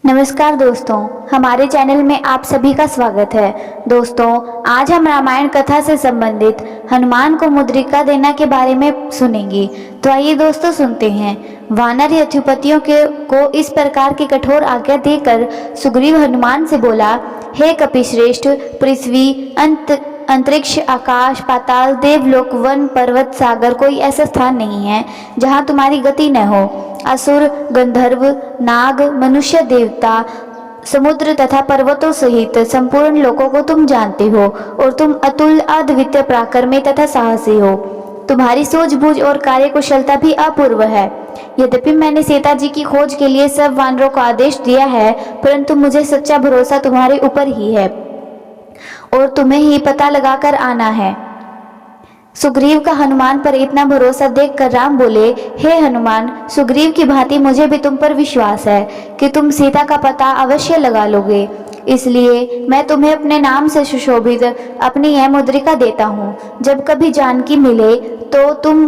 नमस्कार दोस्तों, हमारे चैनल में आप सभी का स्वागत है। दोस्तों, आज हम रामायण कथा से संबंधित हनुमान को मुद्रिका देना के बारे में सुनेंगे। तो आइए दोस्तों सुनते हैं। वानर यथुपतियों को इस प्रकार की कठोर आज्ञा देकर सुग्रीव हनुमान से बोला, हे कपिश्रेष्ठ, पृथ्वी, अंतरिक्ष, आकाश, पाताल, देवलोक, वन, पर्वत, सागर, कोई ऐसा स्थान नहीं है जहाँ तुम्हारी गति न हो। असुर, गंधर्व, नाग, मनुष्य, देवता, समुद्र तथा पर्वतों सहित संपूर्ण लोकों को तुम जानते हो और तुम अतुल, अद्वितीय, पराक्रमी तथा साहसी हो। तुम्हारी सूझबूझ और कार्यकुशलता भी अपूर्व है। यद्यपि मैंने सीता जी की खोज के लिए सब वानरों को आदेश दिया है, परंतु मुझे सच्चा भरोसा तुम्हारे ऊपर ही है और तुम्हें ही पता लगाकर आना है। सुग्रीव का हनुमान पर इतना भरोसा देखकर राम बोले, हे हनुमान, सुग्रीव की भांति मुझे भी तुम पर विश्वास है कि तुम सीता का पता अवश्य लगा लोगे। इसलिए मैं तुम्हें अपने नाम से सुशोभित अपनी यह मुद्रिका देता हूँ। जब कभी जानकी मिले तो तुम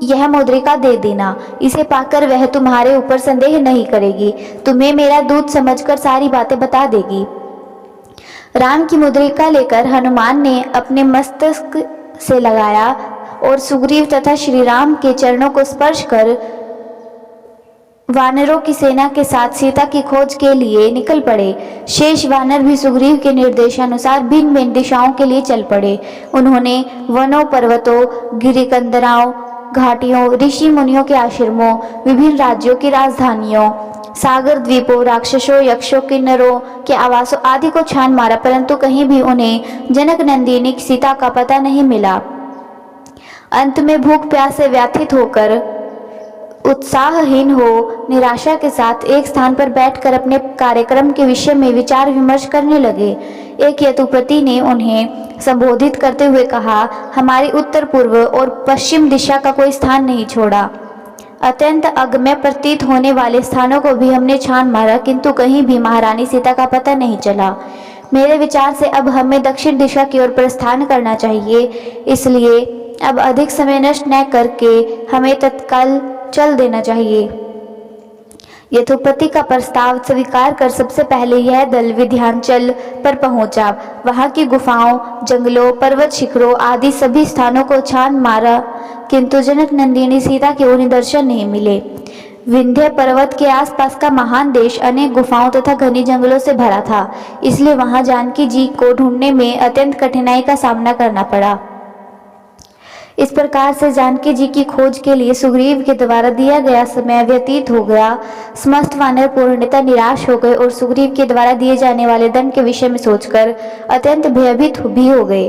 यह मुद्रिका दे देना। इसे पाकर वह तुम्हारे ऊपर संदेह नहीं करेगी, तुम्हें मेरा दूत समझकर सारी बातें बता देगी। राम की मुद्रिका लेकर हनुमान ने अपने मस्तक से लगाया और सुग्रीव तथा श्री राम के चरणों को स्पर्श कर वानरों की सेना के साथ सीता की खोज के लिए निकल पड़े। शेष वानर भी सुग्रीव के निर्देशानुसार भिन्न भिन्न दिशाओं के लिए चल पड़े। उन्होंने वनों, पर्वतों, गिरिकंदराओं, घाटियों, ऋषि मुनियों के आश्रमों, विभिन्न राज्यों की राजधानियों, सागर द्वीपों, राक्षसों, यक्षों, किन्नरों के आवासों आदि को छान मारा, परंतु कहीं भी उन्हें जनक नंदिनी सीता का पता नहीं मिला। अंत में भूख प्यास से व्यथित होकर, उत्साहहीन हो, निराशा के साथ एक स्थान पर बैठकर अपने कार्यक्रम के विषय में विचार विमर्श करने लगे। एक यदुपति ने उन्हें संबोधित करते हुए कहा, हमारी उत्तर, पूर्व और पश्चिम दिशा का कोई स्थान नहीं छोड़ा। अत्यंत अगम्य प्रतीत होने वाले स्थानों को भी हमने छान मारा, किंतु कहीं भी महारानी सीता का पता नहीं चला। मेरे विचार से अब हमें दक्षिण दिशा की ओर प्रस्थान करना चाहिए। इसलिए अब अधिक समय नष्ट न करके हमें तत्काल चल देना चाहिए। यथुपति का प्रस्ताव स्वीकार कर सबसे पहले यह दल विंध्याचल पर पहुंचा। वहां की गुफाओं, जंगलों, पर्वत शिखरों आदि सभी स्थानों को छान मारा, किंतु जनक नंदिनी सीता के उन्हें दर्शन नहीं मिले। विंध्य पर्वत के आसपास का महान देश अनेक गुफाओं तथा घनी जंगलों से भरा था, इसलिए वहां जानकी जी को ढूंढने में अत्यंत कठिनाई का सामना करना पड़ा। इस प्रकार से जानकी जी की खोज के लिए सुग्रीव के द्वारा दिया गया समय व्यतीत हो गया। समस्त वानर पूर्णतः निराश हो गए और सुग्रीव के द्वारा दिए जाने वाले दंड के विषय में सोचकर अत्यंत भयभीत भी हो गए।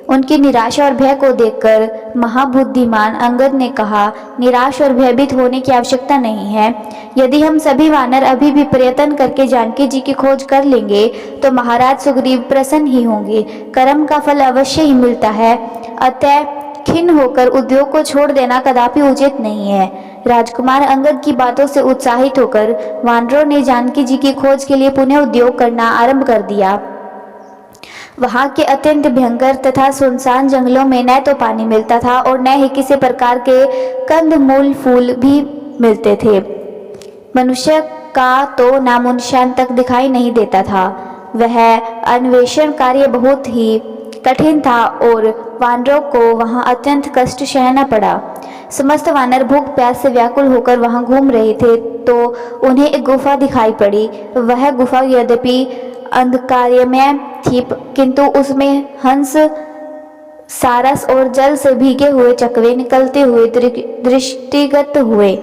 उनकी निराशा और भय को देखकर महाबुद्धिमान अंगद ने कहा, निराश और भयभीत होने की आवश्यकता नहीं है। यदि हम सभी वानर अभी भी प्रयत्न करके जानकी जी की खोज कर लेंगे तो महाराज सुग्रीव प्रसन्न ही होंगे। कर्म का फल अवश्य ही मिलता है, अतः खिन्न होकर उद्योग को छोड़ देना कदापि उचित नहीं है। राजकुमार अंगद की बातों से उत्साहित होकर वानरों ने जानकी जी की खोज के लिए पुनः उद्योग करना आरंभ कर दिया। वहां के अत्यंत भयंकर तथा सुनसान जंगलों में न तो पानी मिलता था और न ही किसी प्रकार के कंद मूल फूल भी मिलते थे। मनुष्य का तो नामो निशान तक दिखाई नहीं देता था। वह अन्वेषण कार्य बहुत ही कठिन था और वानरों को वहां अत्यंत कष्ट सहना पड़ा। समस्त वानर भूख प्यास से व्याकुल होकर वहां घूम रहे थे तो उन्हें एक गुफा दिखाई पड़ी। वह गुफा यद्यपि अंधकारमय थी, किंतु उसमें हंस, सारस और जल से भीगे हुए चकवे निकलते हुए दृष्टिगत हुए।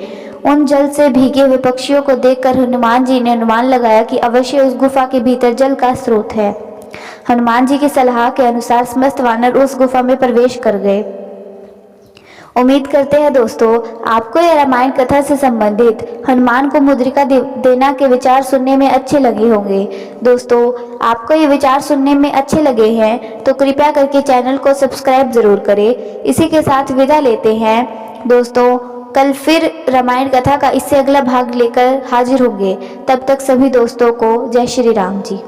उन जल से भीगे हुए पक्षियों को देखकर हनुमान जी ने अनुमान लगाया कि अवश्य उस गुफा के भीतर जल का स्रोत है। हनुमान जी की सलाह के अनुसार समस्त वानर उस गुफा में प्रवेश कर गए। उम्मीद करते हैं दोस्तों आपको यह रामायण कथा से संबंधित हनुमान को मुद्रिका देना के विचार सुनने में अच्छे लगे होंगे। दोस्तों, आपको ये विचार सुनने में अच्छे लगे हैं तो कृपया करके चैनल को सब्सक्राइब जरूर करें। इसी के साथ विदा लेते हैं दोस्तों। कल फिर रामायण कथा का इससे अगला भाग लेकर हाजिर होंगे। तब तक सभी दोस्तों को जय श्री राम जी।